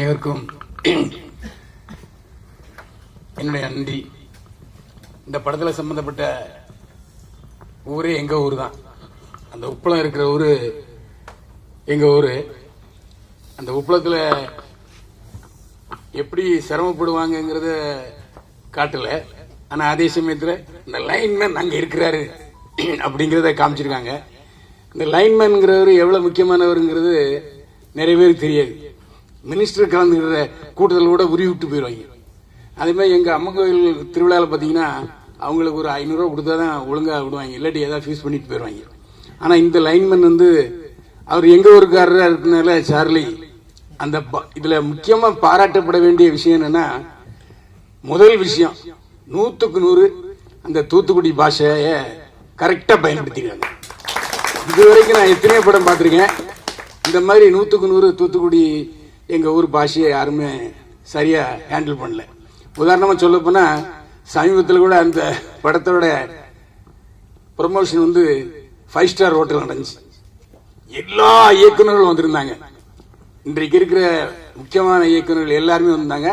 அனைவருக்கும் என்னுடைய நன்றி. இந்த படத்தில் சம்பந்தப்பட்ட ஊரே எங்க ஊர் தான். அந்த உப்பளம் இருக்கிற ஊரு எங்க ஊரு. அந்த உப்பளத்தில் எப்படி சிரமப்படுவாங்கங்கிறத காட்டல. ஆனா அதே சமயத்தில் இந்த லைன்மேன் அங்க இருக்கிறாரு அப்படிங்கிறத காமிச்சிருக்காங்க. இந்த லைன்மேன்ங்கிறவர் எவ்வளவு முக்கியமானவருங்கிறது நிறைய பேருக்கு தெரியாது. மினிஸ்டர் கலந்துக்கிற கூட்டத்தில் கூட உருவி விட்டு போயிடுவாங்க. அதே மாதிரி எங்க அம்மன் கோயில் திருவிழாவில் பார்த்தீங்கன்னா அவங்களுக்கு ஒரு 500 ரூபா கொடுத்தா தான் ஒழுங்கா விடுவாங்க, இல்லாட்டி ஏதாவது ஃபீஸ் பண்ணிட்டு போயிடுவாங்க. ஆனா இந்த லைன்மேன் அவர் எங்க ஊருக்காரராக இருக்கிறதுனால சார்லி அந்த இதுல முக்கியமா பாராட்டப்பட வேண்டிய விஷயம் என்னன்னா, முதல் விஷயம் 100க்கு 100 அந்த தூத்துக்குடி பாஷையை கரெக்டா பயன்படுத்திருக்காங்க. இதுவரைக்கும் நான் எத்தனையோ படம் பார்த்துருக்கேன், இந்த மாதிரி 100க்கு 100 தூத்துக்குடி எங்க ஊர் பாஷையை யாருமே சரியா ஹேண்டில் பண்ணல. உதாரணமா சொல்ல போனா சமீபத்தில் கூட அந்த படத்தோட ப்ரமோஷன் 5 ஸ்டார் ஹோட்டல் நடந்துச்சு. எல்லா இயக்குநர்களும் வந்திருந்தாங்க. இன்றைக்கு இருக்கிற முக்கியமான இயக்குநர்கள் எல்லாருமே வந்தாங்க.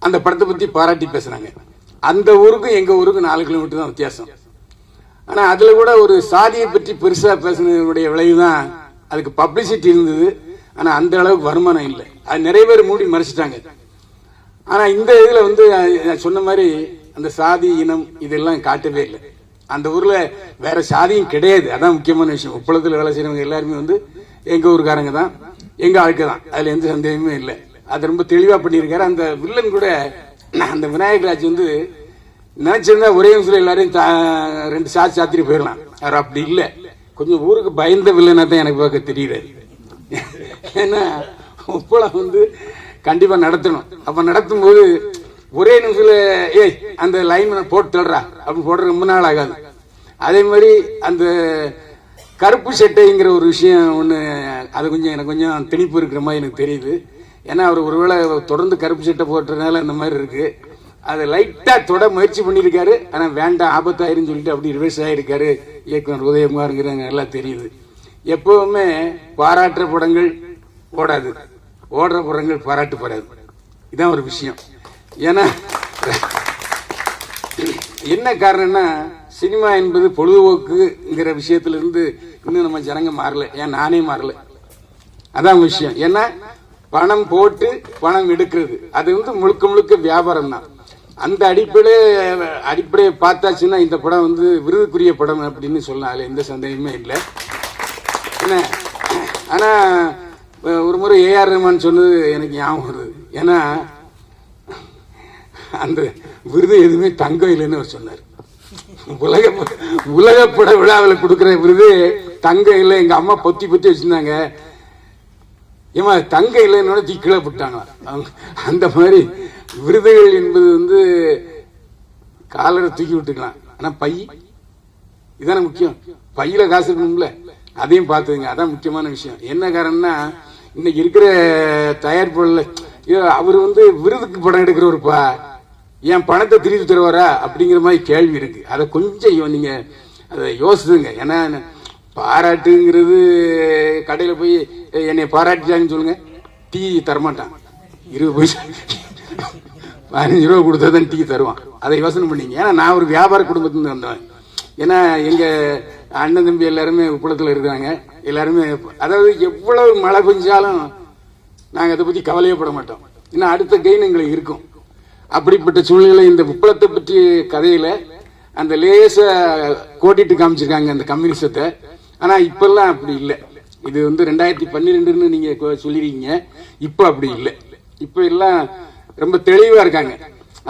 அந்த படத்தை பத்தி பாராட்டி பேசுனாங்க. அந்த ஊருக்கும் எங்க ஊருக்கும் 4 கிலோமீட்டர் தான் வித்தியாசம். ஆனா அதுல கூட ஒரு சாதியை பற்றி பெருசா பேசுனதுடைய விளைவு தான் அதுக்கு பப்ளிசிட்டி இருந்தது. ஆனா அந்த அளவுக்கு வருமானம் இல்லை. அது நிறைய பேர் மூடி மறைச்சிட்டாங்க. ஆனா இந்த இதுல சொன்ன மாதிரி அந்த சாதி இனம் இதெல்லாம் காட்டவே இல்லை. அந்த ஊர்ல வேற சாதியும் கிடையாது. அதான் முக்கியமான விஷயம். உப்பளத்தில் வேலை செய்யறவங்க எல்லாருமே எங்க ஊருக்காரங்க தான், எங்க ஆளுக்கு தான். அதுல எந்த சந்தேகமே இல்லை. அது ரொம்ப தெளிவா பண்ணியிருக்காரு. அந்த வில்லன் கூட அந்த விநாயகராஜ் நினைச்சிருந்தா ஒரே நிமிஷம் எல்லாரையும் 2 சாத்திரி போயிடலாம். அவர் அப்படி இல்லை. கொஞ்சம் ஊருக்கு பயந்த வில்லனா தான் எனக்கு பார்க்க தெரியுது. ஏன்னா உப்பளம் கண்டிப்பா நடத்தணும். அப்ப நடத்தும் போது ஒரே நிமிஷத்துல அந்த லைன் போட்டு தள்ளுறா அப்படின்னு போடுற ரொம்ப நாள் ஆகாது. அதே மாதிரி அந்த கருப்பு சட்டைங்கிற ஒரு விஷயம் அது எனக்கு கொஞ்சம் திணிப்பு இருக்கிற மாதிரி எனக்கு தெரியுது. ஏன்னா அவர் ஒருவேளை தொடர்ந்து கருப்பு சட்டை போட்டுறதுனால இந்த மாதிரி இருக்கு. அதை லைட்டா தொட முயற்சி பண்ணியிருக்காரு. ஆனா வேண்டாம், ஆபத்தாயிருன்னு சொல்லிட்டு அப்படி ரிவர்ஸ் ஆயிருக்காரு இயக்குனர் உதயகுமார்ங்கிற நல்லா தெரியுது. எப்பவுமே பாராட்டுற படங்கள் ஓடாது, ஓடுற படங்கள் பாராட்டுப்படாது. இதான் ஒரு விஷயம். ஏன்னா என்ன காரணம்னா, சினிமா என்பது பொழுதுபோக்குங்கிற விஷயத்திலிருந்து இன்னும் நம்ம ஜனங்க மாறல. ஏன் நானே மாறல. அதான் விஷயம். ஏன்னா பணம் போட்டு பணம் எடுக்கிறது அது முழுக்க முழுக்க வியாபாரம் தான். அந்த அடிப்படையை பார்த்தாச்சுன்னா இந்த படம் விருதுக்குரிய படம் அப்படின்னு சொல்லலாம். அதுல எந்த சந்தேகமே இல்லை. என்ன ஆனா ஒரு முறை ஏஆர் ரஹ்மான் சொன்னது எனக்கு ஞாபகம் வருது. ஏன்னா அந்த விருது எதுவுமே தங்கம் இல்லைன்னு அவர் சொன்னார். உலக பட விழாவில் கொடுக்கிற விருது தங்கம் இல்லை. எங்க அம்மா பொத்தி வச்சிருந்தாங்க. ஏமா தங்க இல்லைன்னு கீழே போட்டாங்க. அந்த மாதிரி விருதுகள் என்பது காலரை தூக்கி விட்டுக்கலாம். ஆனா இதான முக்கியம். பையில காசு இருக்கணும்ல, அதையும் பார்த்துங்க. அதான் முக்கியமான விஷயம். என்ன காரணம்னா, இன்னைக்கு இருக்கிற தயாரிப்புல அவர் விருதுக்கு படம் எடுக்கிறவருப்பா, என் பணத்தை திருப்பி தருவாரா அப்படிங்கிற மாதிரி கேள்வி இருக்கு. அதை கொஞ்சம் நீங்க அதை யோசிச்சுங்க. ஏன்னா பாராட்டுங்கிறது கடையில போய் என்னை பாராட்டிட்டாங்கன்னு சொல்லுங்க, டீ தரமாட்டான். 20 பைசா 15 ரூபா கொடுத்தா தான் டீ தருவான். அதை யோசனை பண்ணீங்க. ஏன்னா நான் ஒரு வியாபார குடும்பத்துல வந்தேன். ஏன்னா எங்க அண்ணன் தம்பி எல்லாருமே உப்பளத்தில் இருக்கிறாங்க. எல்லாருமே அதாவது எவ்வளவு மழை பெஞ்சாலும் நாங்கள் அதை பற்றி கவலையப்பட மாட்டோம். ஏன்னா அடுத்த கெயின் எங்களுக்கு இருக்கும். அப்படிப்பட்ட சூழ்நிலை இந்த உப்பளத்தை பற்றி கதையில அந்த லேச கோட்டிட்டு காமிச்சிருக்காங்க அந்த கம்யூனிசத்தை. ஆனா இப்பெல்லாம் அப்படி இல்லை. இது 2012ன்னு நீங்க சொல்லிருக்கீங்க. இப்ப அப்படி இல்லை. இப்ப எல்லாம் ரொம்ப தெளிவா இருக்காங்க.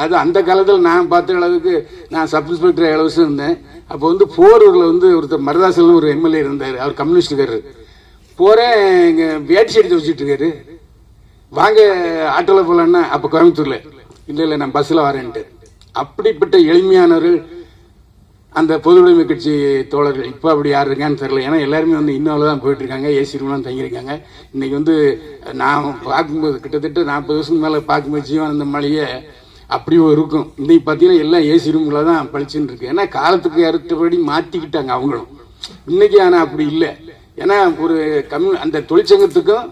அது அந்த காலத்தில் நான் பார்த்த அளவுக்கு நான் சப் இன்ஸ்பெக்டர் இலவசம் இருந்தேன். அப்போ போரூர்ல ஒருத்தர் மருதாசல் ஒரு எம்எல்ஏ இருந்தார். அவர் கம்யூனிஸ்டுக்காரரு. போறேன், இங்க வேட்டி செடி வச்சுட்டு இருக்காரு. வாங்க ஆட்டோல போலான்னா, அப்ப கோயம்புத்தூர்ல இல்ல நான் பஸ்ல வரேன்ட்டு. அப்படிப்பட்ட எளிமையானவர்கள் அந்த பொது உடைமை கட்சி தோழர்கள். இப்ப அப்படி யார் இருக்கான்னு தெரியல. ஏன்னா எல்லாருமே இன்னொரு தான் போயிட்டு இருக்காங்க. ஏசி ரூம்லாம் தங்கியிருக்காங்க. இன்னைக்கு நான் பார்க்கும்போது கிட்டத்தட்ட 40 வருஷத்துக்கு மேல பார்க்கும்போது ஜீவானந்த மாளிகை அப்படி இருக்கும். இன்னைக்கு பார்த்தீங்கன்னா எல்லாம் ஏசி ரூம்ல தான் பழிச்சுன்னு இருக்கு. ஏன்னா காலத்துக்கு அறுத்தபடி மாற்றிக்கிட்டாங்க அவங்களும். இன்னைக்கு ஆனால் அப்படி இல்லை. ஏன்னா ஒரு அந்த தொழிற்சங்கத்துக்கும்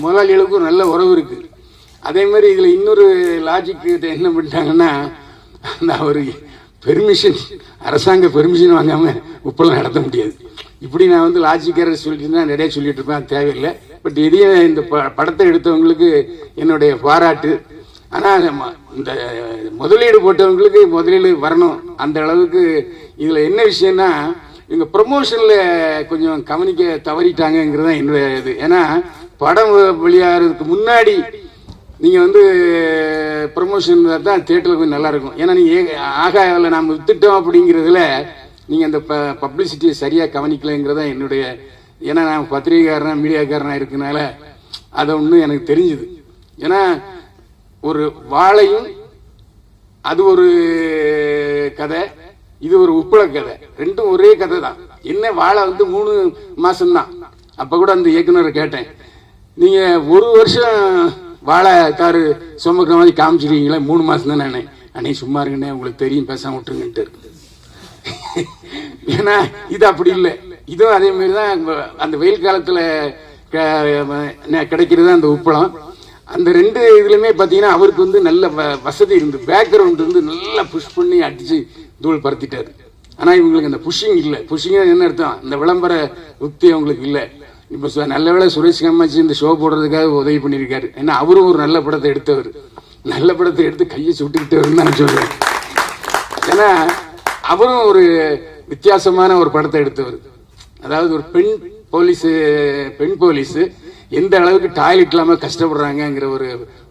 முதலாளிகளுக்கும் நல்ல உறவு இருக்கு. அதே மாதிரி இதில் இன்னொரு லாஜிக் என்ன பண்ணிட்டாங்கன்னா, நான் ஒரு பெர்மிஷன், அரசாங்க பெர்மிஷன் வாங்காமல் உப்பெல்லாம் நடத்த முடியாது. இப்படி நான் வந்து லாஜிக்காக சொல்லிட்டு நிறைய சொல்லிட்டு இருப்பேன், அது தேவையில்லை. பட் இதையும் இந்த படத்தை எடுத்தவங்களுக்கு என்னுடைய பாராட்டு. ஆனால் இந்த முதலீடு போட்டவங்களுக்கு முதலீடு வரணும். அந்த அளவுக்கு இதில் என்ன விஷயம்னா, இவங்க ப்ரொமோஷனில் கொஞ்சம் கவனிக்க தவறிட்டாங்கிறது தான் என்னுடைய இது. ஏன்னா படம் வெளியாகிறதுக்கு முன்னாடி நீங்கள் வந்து ப்ரொமோஷன் தான் தியேட்டரில் கொஞ்சம் நல்லாயிருக்கும். ஏன்னா நீங்கள் ஆகாயில் நாம் வித்துட்டோம் அப்படிங்கிறதுல நீங்கள் அந்த பப்ளிசிட்டியை சரியாக கவனிக்கலைங்கிறதா என்னுடைய. ஏன்னா நான் பத்திரிகைக்காரனா மீடியாக்காரனாக இருக்கனால அதை ஒன்று எனக்கு தெரிஞ்சுது. ஏன்னா ஒரு வாழையும் அது ஒரு கதை, இது ஒரு உப்பள கதை, ரெண்டும் ஒரே கதை தான். என்ன வாழை வந்து 3 மாசம்தான். அப்போ கூட அந்த இயக்குனரை கேட்டேன், நீங்கள் 1 வருஷம் வாழை காரு சுமக்கிற மாதிரி காமிச்சிருக்கீங்களே, 3 மாசம் தான். நானே அன்னை சும்மா இருக்குன்னே, உங்களுக்கு தெரியும், பேசாம விட்டுருங்கன்ட்டு. ஏன்னா இது அப்படி இல்லை. இதுவும் அதே மாதிரி தான். அந்த வெயில் காலத்தில் கிடைக்கிறது அந்த உப்பளம். அந்த 2 இதுலையுமே பார்த்தீங்கன்னா அவருக்கு வந்து நல்ல வசதி இருந்து, பேக்ரவுண்ட் வந்து நல்லா புஷ் பண்ணி அடிச்சு தூள் பறத்திட்டாரு. ஆனால் இவங்களுக்கு அந்த புஷிங் இல்லை. புஷிங் என்ன அர்த்தம், இந்த விளம்பர உக்தி அவங்களுக்கு இல்லை. இப்போ நல்ல வேளை சுரேஷ் கம்மாச்சி இந்த ஷோ போடுறதுக்காக உதவி பண்ணியிருக்காரு. ஏன்னா அவரும் ஒரு நல்ல படத்தை எடுத்தவர், நல்ல படத்தை எடுத்து கையை சுட்டுக்கிட்டவர்னு நான் சொல்றேன். ஏன்னா அவரும் ஒரு வித்தியாசமான ஒரு படத்தை எடுத்தவர். அதாவது ஒரு பெண் போலீஸ் எந்த அளவுக்கு டாய்லெட் இல்லாமல் கஷ்டப்படுறாங்கிற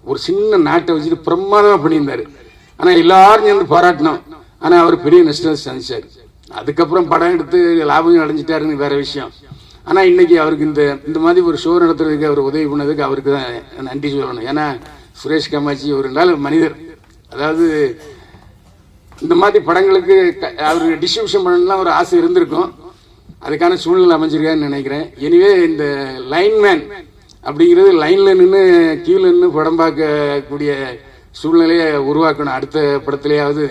ஒரு சின்ன நாட்டை வச்சுட்டு பிரமாதமாக பண்ணியிருந்தாரு. ஆனால் எல்லாரும் சேர்ந்து பாராட்டினோம். ஆனால் அவர் பெரிய நஷ்டம் சந்திச்சார். அதுக்கப்புறம் படம் எடுத்து லாபம் அடைஞ்சிட்டாருன்னு வேற விஷயம். ஆனால் இன்னைக்கு அவருக்கு இந்த மாதிரி ஒரு ஷோ நடத்துறதுக்கு அவர் உதவி பண்ணதுக்கு அவருக்கு தான் நன்றி சொல்லணும். ஏன்னா சுரேஷ் கமாச்சி ஒரு நல்ல மனிதர். அதாவது இந்த மாதிரி படங்களுக்கு அவருக்கு டிஸ்ட்ரிபியூஷன் பண்ணலாம் ஒரு ஆசை இருந்திருக்கும். அதுக்கான சூழ்நிலை அமைஞ்சிருக்கான்னு நினைக்கிறேன். எனிவே இந்த லைன்மேன் அப்படிங்கிறது லைன்ல நின்று கீழே நின்று படம் பார்க்கக்கூடிய சூழ்நிலையை உருவாக்கணும். அடுத்த படத்திலேயாவது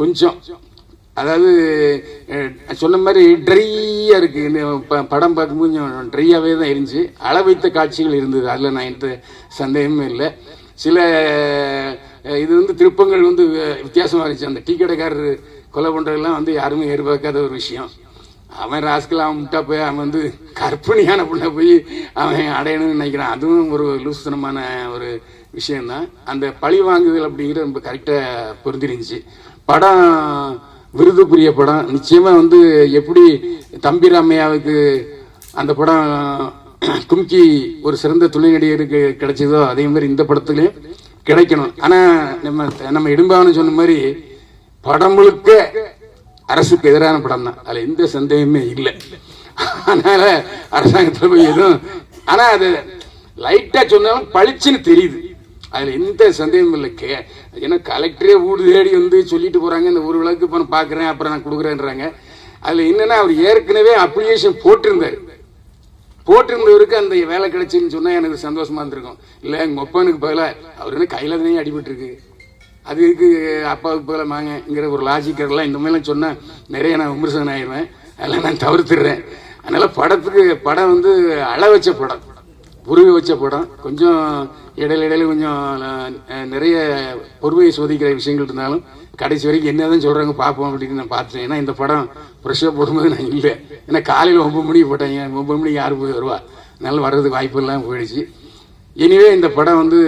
கொஞ்சம், அதாவது சொன்ன மாதிரி ட்ரையாக இருக்குது. படம் பார்க்கும்போது கொஞ்சம் ட்ரையாகவே தான் இருந்துச்சு. அளவைத்த காட்சிகள் இருந்தது, அதில் நான் எந்த சந்தேகமே இல்லை. சில இது வந்து திருப்பங்கள் வந்து வித்தியாசமாக இருந்துச்சு. அந்த டீ கடைக்காரர் கொலை பண்ணுறதெல்லாம் வந்து யாருமே எதிர்பார்க்காத ஒரு விஷயம். அவன் ராஸ்கல், அவன் முட்டா போய் அவன் வந்து கற்பனையான பொண்ணை போய் அவன் அடையணும்னு நினைக்கிறான். அதுவும் ஒரு லூசுத்தனமான ஒரு விஷயம்தான். அந்த பழி வாங்குதல் அப்படிங்கிறது ரொம்ப கரெக்டாக பொருந்திருந்துச்சு. படம் விருதுக்குரிய படம். நிச்சயமாக வந்து எப்படி தம்பிராமையாவுக்கு அந்த படம் கும்கி ஒரு சிறந்த துணை நடிகருக்கு கிடைச்சதோ அதே மாதிரி இந்த படத்துலையும் கிடைக்கணும். ஆனால் நம்ம இடும்பாவனு சொன்ன மாதிரி படம் முழுக்க அரசுக்கு எதிரான படம் தான், அதில் எந்த சந்தேகமே இல்லை. அதனால அரசாங்கத்தில் போய் எதுவும், ஆனால் அது லைட்டாக சொன்னாலும் பளிச்சுன்னு தெரியுது, அதில் எந்த சந்தேகமும் இல்லை. ஏன்னா கலெக்டரே வீடு தேடி வந்து சொல்லிட்டு போகிறாங்க, இந்த ஒரு விளக்கு இப்போ நான் பார்க்குறேன் அப்புறம் நான் கொடுக்குறேன்றாங்க. அதில் என்னன்னா அவர் ஏற்கனவே அப்ளிகேஷன் போட்டிருந்தவருக்கு அந்த வேலை கிடைச்சுன்னு சொன்னால் எனக்கு சந்தோஷமா இருந்திருக்கும். இல்லை எங்கள் ஒப்பனுக்கு பதிலாக அவர் என்ன கையில் தானே அடிபட்டுருக்கு, அதுக்கு அப்பாவுக்கு பதிலாக வாங்கங்கிற ஒரு லாஜிக்கெல்லாம் இந்த மாதிரிலாம் சொன்னால் நிறைய நான் விமர்சனம் ஆயிடுவேன். அதெல்லாம் நான் தவிர்த்துடுறேன். அதனால் படம் வந்து அள வச்ச படம், உருவி வச்ச படம். கொஞ்சம் இடையில கொஞ்சம் நிறைய பொறுமையை சோதிக்கிற விஷயங்கள் இருந்தாலும் கடைசி வரைக்கும் என்னதான் சொல்கிறாங்க பார்ப்போம் அப்படின்னு நான் பார்த்துட்டேன். ஏன்னா இந்த படம் ஃப்ரெஷ்ஷாக போடும்போது நான் இல்லை. ஏன்னா காலையில் 9 மணிக்கு போட்டாங்க, 9 மணிக்கு யார் போய் வருவா, அதனால வர்றதுக்கு வாய்ப்பு எல்லாம் போயிடுச்சு. எனிவே இந்த படம் வந்து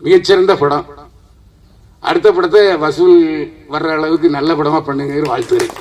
மிகச்சிறந்த படம். அடுத்த படத்தை வசூல் வர்ற அளவுக்கு நல்ல படமாக பண்ணுங்க வாழ்த்துக்கிறேன்.